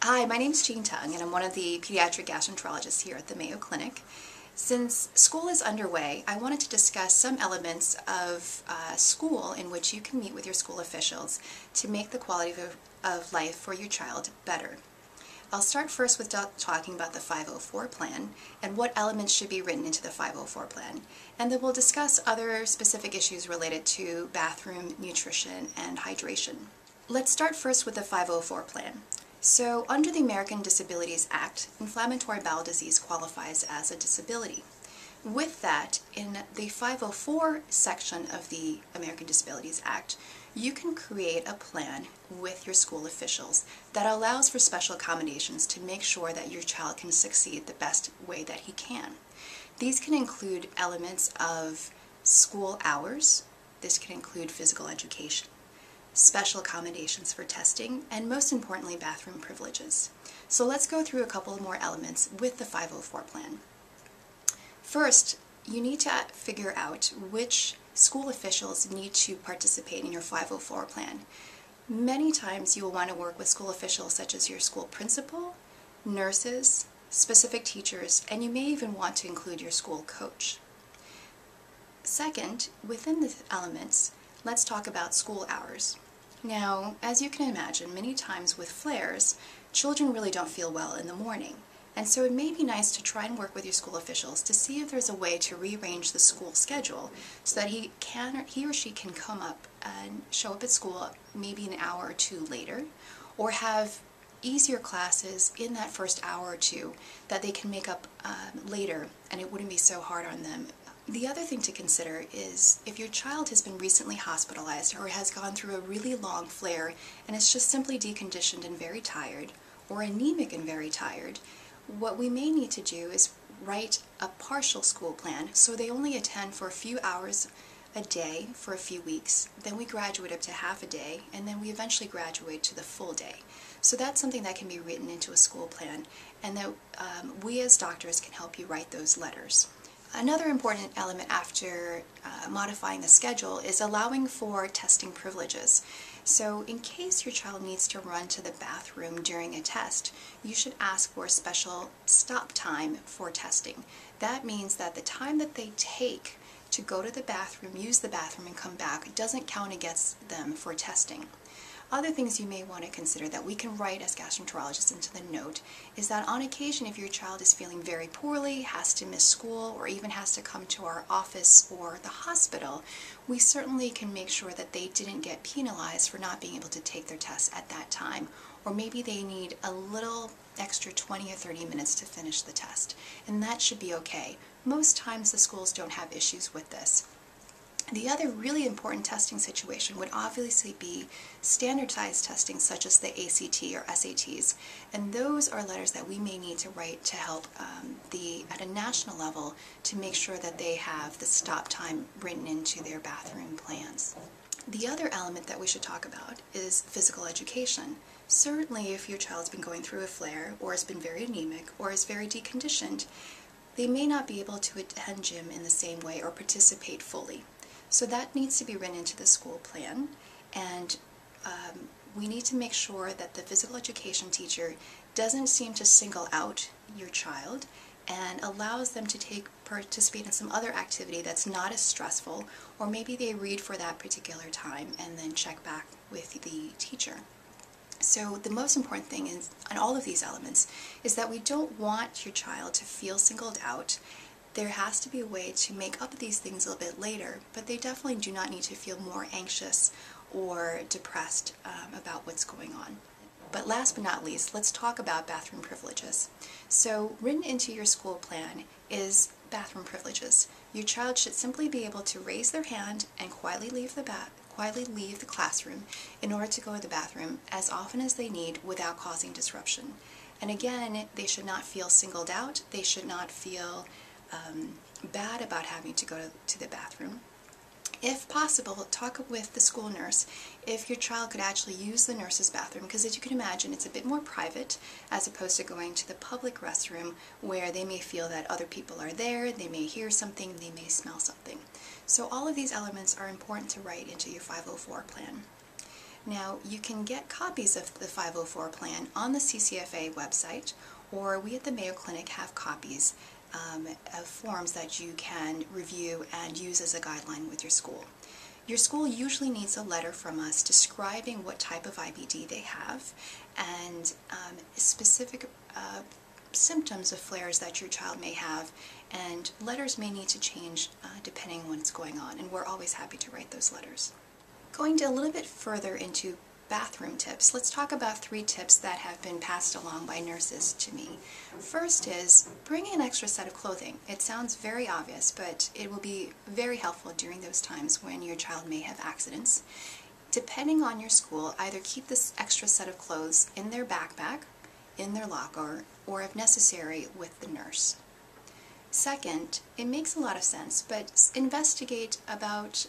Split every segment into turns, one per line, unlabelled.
Hi, my name's Jeanne Tung, and I'm one of the pediatric gastroenterologists here at the Mayo Clinic. Since school is underway, I wanted to discuss some elements of school in which you can meet with your school officials to make the quality of life for your child better. I'll start first with talking about the 504 plan and what elements should be written into the 504 plan, and then we'll discuss other specific issues related to bathroom, nutrition, and hydration. Let's start first with the 504 plan. So, under the American Disabilities Act, inflammatory bowel disease qualifies as a disability. With that, in the 504 section of the American Disabilities Act, you can create a plan with your school officials that allows for special accommodations to make sure that your child can succeed the best way that he can. These can include elements of school hours. This can include physical education, special accommodations for testing, and most importantly, bathroom privileges. So let's go through a couple more elements with the 504 plan. First, you need to figure out which school officials need to participate in your 504 plan. Many times you will want to work with school officials such as your school principal, nurses, specific teachers, and you may even want to include your school coach. Second, within the elements, let's talk about school hours. Now, as you can imagine, many times with flares, children really don't feel well in the morning. And so it may be nice to try and work with your school officials to see if there's a way to rearrange the school schedule so that he or she can come up and show up at school maybe an hour or two later, or have easier classes in that first hour or two that they can make up later, and it wouldn't be so hard on them. The other thing to consider is if your child has been recently hospitalized or has gone through a really long flare and is just simply deconditioned and very tired, or anemic and very tired, what we may need to do is write a partial school plan so they only attend for a few hours a day for a few weeks, then we graduate up to half a day, and then we eventually graduate to the full day. So that's something that can be written into a school plan, and that we as doctors can help you write those letters. Another important element after modifying the schedule is allowing for testing privileges. So in case your child needs to run to the bathroom during a test, you should ask for a special stop time for testing. That means that the time that they take to go to the bathroom, use the bathroom, and come back doesn't count against them for testing. Other things you may want to consider that we can write as gastroenterologists into the note is that on occasion, if your child is feeling very poorly, has to miss school, or even has to come to our office or the hospital, we certainly can make sure that they didn't get penalized for not being able to take their tests at that time. Or maybe they need a little extra 20 or 30 minutes to finish the test, and that should be okay. Most times the schools don't have issues with this. The other really important testing situation would obviously be standardized testing such as the ACT or SATs, and those are letters that we may need to write to help at a national level to make sure that they have the stop time written into their bathroom plans. The other element that we should talk about is physical education. Certainly if your child's been going through a flare, or has been very anemic, or is very deconditioned, they may not be able to attend gym in the same way or participate fully. So that needs to be written into the school plan, and we need to make sure that the physical education teacher doesn't seem to single out your child and allows them to participate in some other activity that's not as stressful, or maybe they read for that particular time and then check back with the teacher. So the most important thing on all of these elements is that we don't want your child to feel singled out. There has to be a way to make up these things a little bit later, but they definitely do not need to feel more anxious or depressed about what's going on. But last but not least, let's talk about bathroom privileges. So written into your school plan is bathroom privileges. Your child should simply be able to raise their hand and quietly leave the classroom in order to go to the bathroom as often as they need without causing disruption. And again, they should not feel singled out. They should not feel bad about having to go to the bathroom. If possible, talk with the school nurse if your child could actually use the nurse's bathroom, because as you can imagine, it's a bit more private as opposed to going to the public restroom where they may feel that other people are there, they may hear something, they may smell something. So all of these elements are important to write into your 504 plan. Now, you can get copies of the 504 plan on the CCFA website, or we at the Mayo Clinic have copies of forms that you can review and use as a guideline with your school. Your school usually needs a letter from us describing what type of IBD they have and specific symptoms of flares that your child may have, and letters may need to change depending on what's going on, and we're always happy to write those letters. Going a little bit further into bathroom tips, let's talk about 3 tips that have been passed along by nurses to me. First is bring an extra set of clothing. It sounds very obvious, but it will be very helpful during those times when your child may have accidents. Depending on your school, either keep this extra set of clothes in their backpack, in their locker, or if necessary, with the nurse. Second, it makes a lot of sense, but investigate about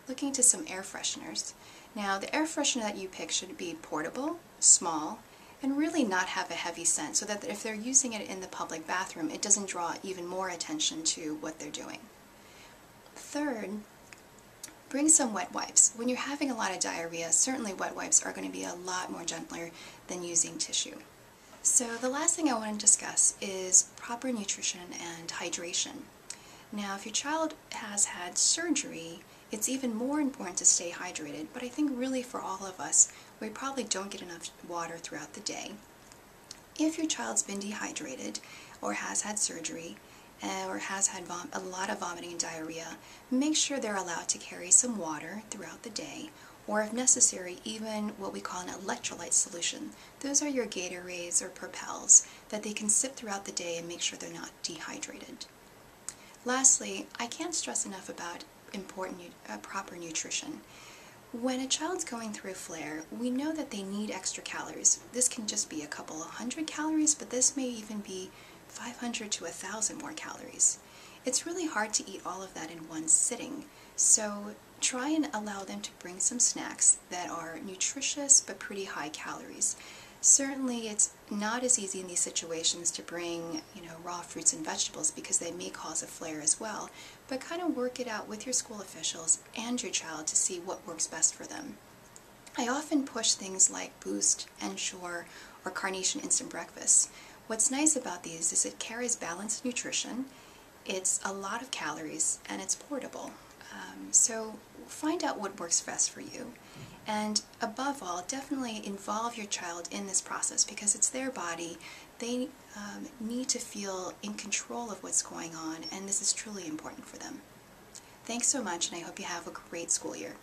looking to some air fresheners. Now, the air freshener that you pick should be portable, small, and really not have a heavy scent, so that if they're using it in the public bathroom, it doesn't draw even more attention to what they're doing. Third, bring some wet wipes. When you're having a lot of diarrhea, certainly wet wipes are going to be a lot more gentler than using tissue. So the last thing I want to discuss is proper nutrition and hydration. Now, if your child has had surgery, it's even more important to stay hydrated, but I think really for all of us, we probably don't get enough water throughout the day. If your child's been dehydrated or has had surgery or has had a lot of vomiting and diarrhea, make sure they're allowed to carry some water throughout the day, or if necessary, even what we call an electrolyte solution. Those are your Gatorades or Propels that they can sip throughout the day and make sure they're not dehydrated. Lastly, I can't stress enough about proper nutrition. When a child's going through a flare, we know that they need extra calories. This can just be a couple of 100 calories, but this may even be 500 to 1,000 more calories. It's really hard to eat all of that in one sitting, so try and allow them to bring some snacks that are nutritious but pretty high calories. Certainly it's not as easy in these situations to bring, raw fruits and vegetables because they may cause a flare as well, but kind of work it out with your school officials and your child to see what works best for them. I often push things like Boost, Ensure, or Carnation Instant Breakfast. What's nice about these is it carries balanced nutrition, it's a lot of calories, and it's portable. So find out what works best for you. And above all, definitely involve your child in this process because it's their body. They need to feel in control of what's going on, and this is truly important for them. Thanks so much, and I hope you have a great school year.